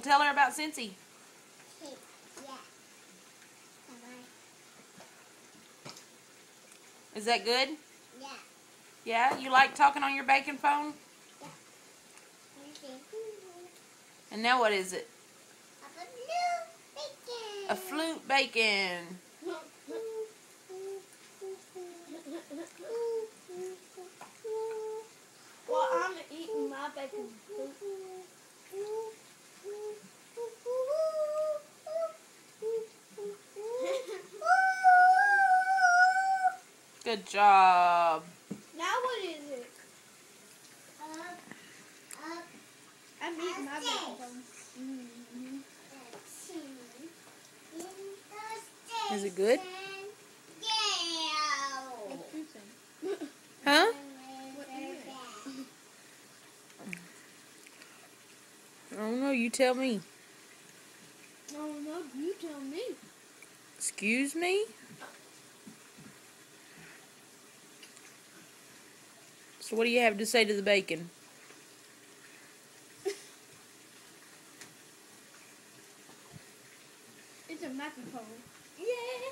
Tell her about Cincy. Yeah. Is that good? Yeah. Yeah? You like talking on your bacon phone? Yeah. And now what is it? A A flute bacon. Well, I'm eating my bacon. Good job. Now what is it? I'm eating my bacon. Is it good? Yeah. Huh? What is it? I don't know. You tell me. Oh no, you tell me. Excuse me? So what do you have to say to the bacon? It's a microphone. Yeah.